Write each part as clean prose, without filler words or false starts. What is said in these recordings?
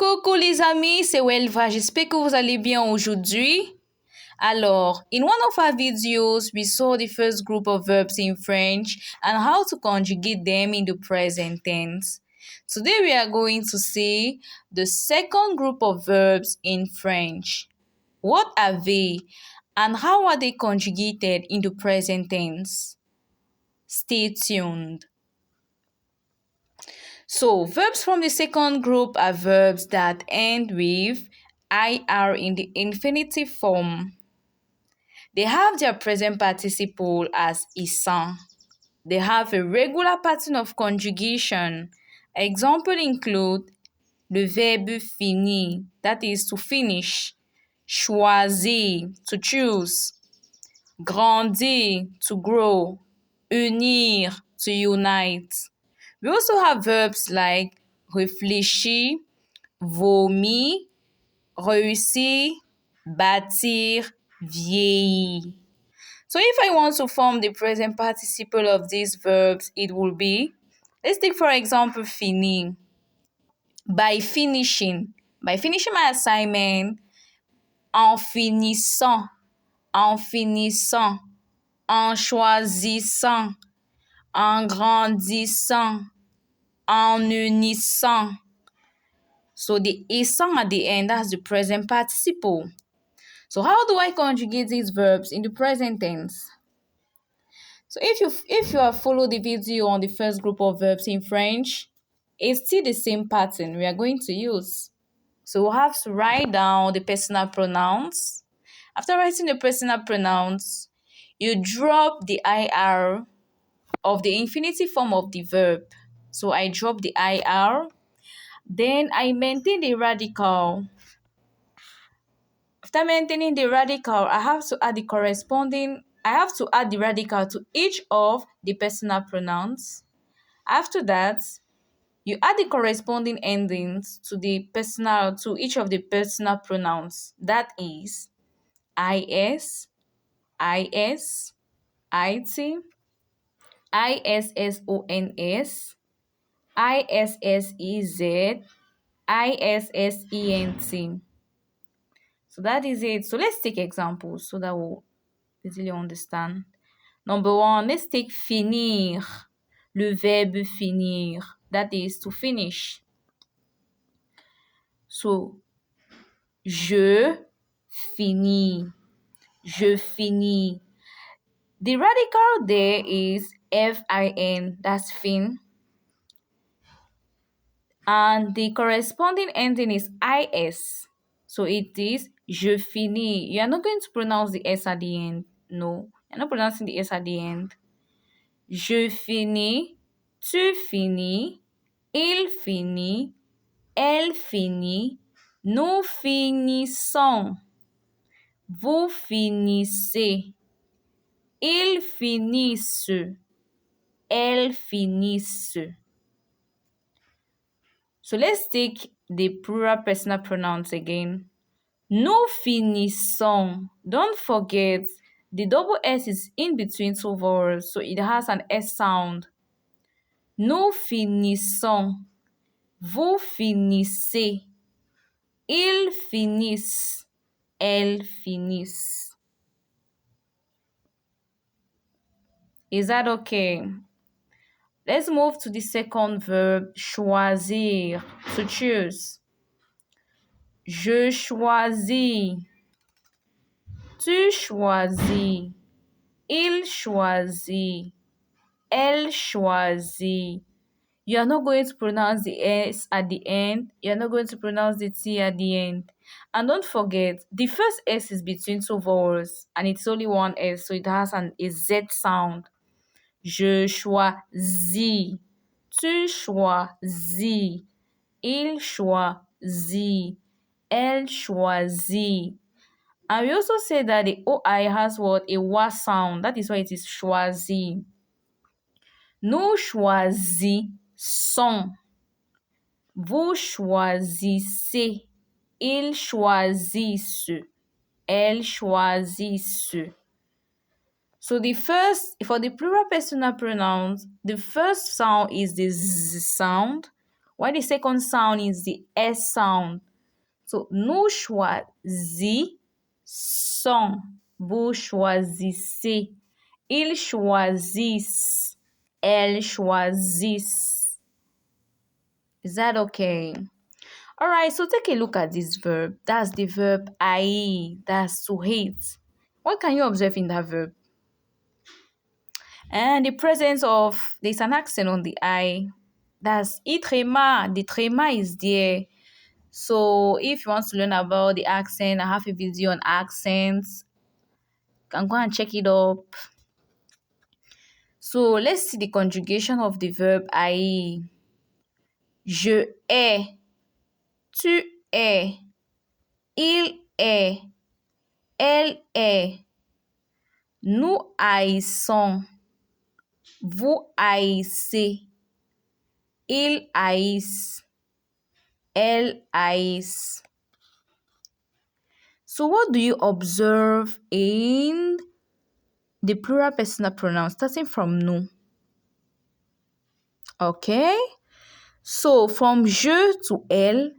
Coucou les amis, c'est Welva. J'espère que vous allez bien aujourd'hui. Alors, in one of our videos, we saw the first group of verbs in French and how to conjugate them in the present tense. Today, we are going to see the second group of verbs in French. What are they and how are they conjugated in the present tense? Stay tuned. So, verbs from the second group are verbs that end with IR in the infinitive form. They have their present participle as isan. They have a regular pattern of conjugation. Examples include the verb finir, that is to finish, choisir, to choose, grandir, to grow, unir, to unite. We also have verbs like réfléchir, vomir, réussir, bâtir, vieillir. So if I want to form the present participle of these verbs, it will be, let's take for example finir. By finishing my assignment, en finissant, en choisissant, en grandissant, en unissant. So the issant at the end, that's the present participle. So how do I conjugate these verbs in the present tense? So if you have followed the video on the first group of verbs in French, it's still the same pattern we are going to use. So we'll have to write down the personal pronouns. After writing the personal pronouns, you drop the IR of the infinitive form of the verb. So I drop the IR, then I maintain the radical. After maintaining the radical, I have to add the radical to each of the personal pronouns. After that, you add the corresponding endings to each of the personal pronouns. That is is, it, issons, issez, issent. So that is it. So let's take examples so that we'll easily understand. Number one, let's take finir. Le verbe finir. That is to finish. So, je finis. Je finis. The radical there is fin. That's fin. And the corresponding ending is is. So it is je finis. You are not going to pronounce the S at the end. No, you're not pronouncing the S at the end. Je finis, tu finis, il finit, elle finit, nous finissons, vous finissez, ils finissent, elles finissent. So let's take the plural personal pronouns again. Nous finissons. Don't forget, the double S is in between two vowels, so it has an S sound. Nous finissons. Vous finissez. Ils finissent. Elles finissent. Is that okay? Let's move to the second verb, choisir, to choose. Je choisis. Tu choisis. Il choisit. Elle choisit. You are not going to pronounce the S at the end. You are not going to pronounce the T at the end. And don't forget, the first S is between two vowels and it's only one S, so it has a Z sound. Je choisis. Tu choisis. Il choisit. Elle choisit. And we also say that the OI has what? A wa sound. That is why it is choisi. Nous choisissons. Vous choisissez. Ils choisissent. Elles choisissent. So for the plural personal pronouns, the first sound is the Z sound, Why the second sound is the S sound. So, nous choisissons. Vous choisissez. Ils choisissent. Elles choisissent. Is that okay? Alright, so take a look at this verb. That's the verb haïr. That's to hate. What can you observe in that verb? And the presence of, there's an accent on the I. That's itrema. The trema is there. So if you want to learn about the accent, I have a video on accents. You can go and check it up. So let's see the conjugation of the verb haïr. Je hais. Tu hais. Il est. Elle est. Nous haïssons. Vous haïssez. Ils haïssent. Elles haïssent. So what do you observe in the plural personal pronouns starting from nous? Okay? So from je to elle,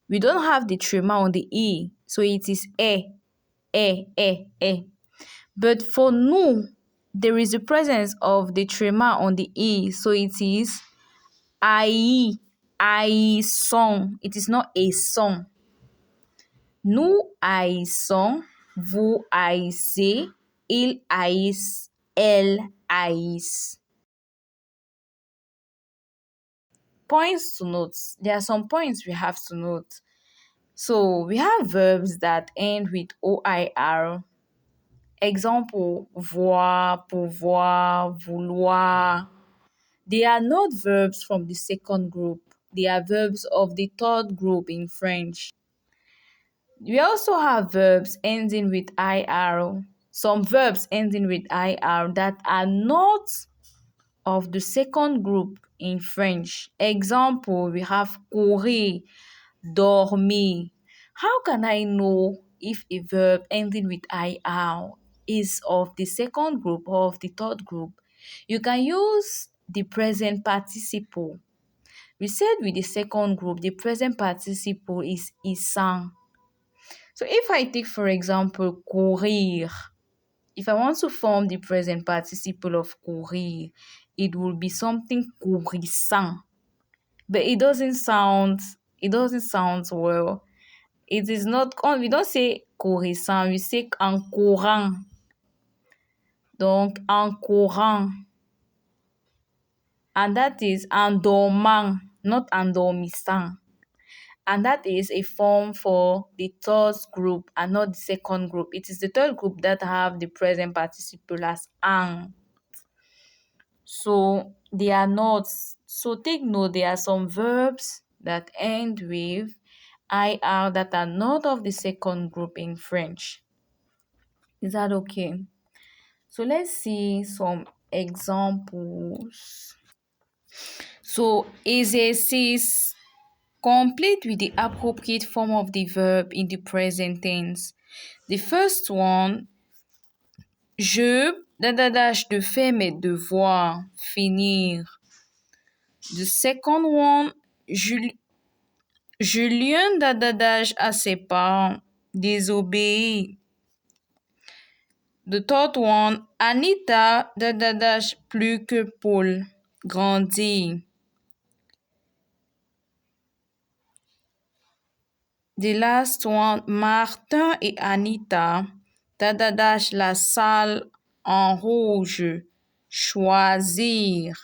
we don't have the trema on the E. So it is e. But for nous, there is the presence of the trema on the E. So it is I song. It is not a song. Nous haïssons, vous haïssez, ils haïssent, elles haïssent. Points to note. There are some points we have to note. So we have verbs that end with OIR. Example, voir, pouvoir, vouloir. They are not verbs from the second group. They are verbs of the third group in French. We also have verbs ending with IR. Some verbs ending with IR that are not of the second group in French. Example, we have courir, dormir. How can I know if a verb ending with IR is of the second group or of the third group? You can use the present participle. We said with the second group, the present participle is isan. So if I take, for example, courir, if I want to form the present participle of courir, it will be something courissant. But it doesn't sound well. It is not, we don't say courissant, we say en courant. Donc, en courant. And that is en dormant, not endormissant. And that is a form for the third group and not the second group. It is the third group that have the present participle as ang. So they are not. So take note, there are some verbs that end with IR that are not of the second group in French. Is that okay? So let's see some examples. So exercice. Complete with the appropriate form of the verb in the present tense. The first one, je de faire mes devoirs, finir. The second one, Julien à ses parents, désobéir. The third one, Anita plus que Paul, grandir. The last one, Martin et Anita, la salle en rouge, choisir.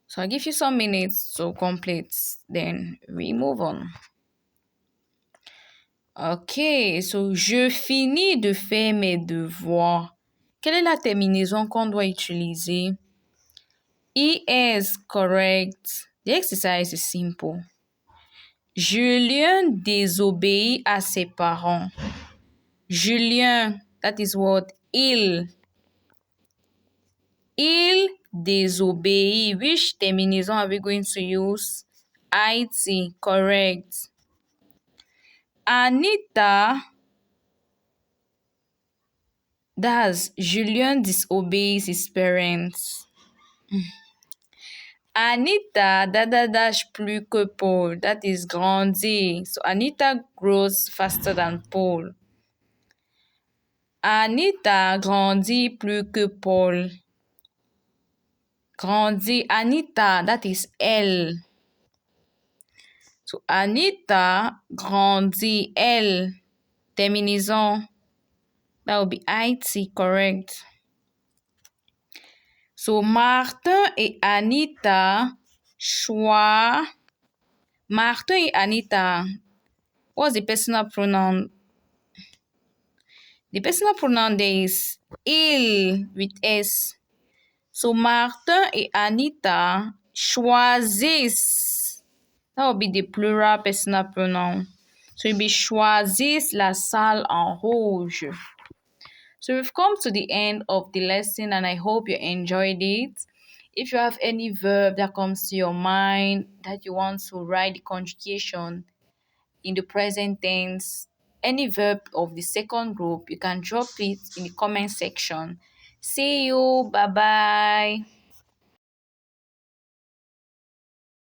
So I'll give you some minutes to complete, then we move on. Ok, so je finis de faire mes devoirs. Quelle est la terminaison qu'on doit utiliser? Is correct. The exercise is simple. Julien désobéit à ses parents. Julien, that is what? Il désobéit. Which terminaison are we going to use? IT, correct. Anita, that's Julien disobeys his parents. Anita dash plus que Paul. That is grandit. So Anita grows faster than Paul. Anita grandit plus que Paul. Grandit. Anita, that is elle. So Anita grandit elle. Terminaison. That would be IT, correct. So Martin et Anita choix. Martin et Anita. What's the personal pronoun? The personal pronoun there is il with S. So Martin et Anita choisissent. That will be the plural personal pronoun. So it will be choisissent la salle en rouge. So we've come to the end of the lesson and I hope you enjoyed it. If you have any verb that comes to your mind that you want to write the conjugation in the present tense, any verb of the second group, you can drop it in the comment section. See you. Bye bye.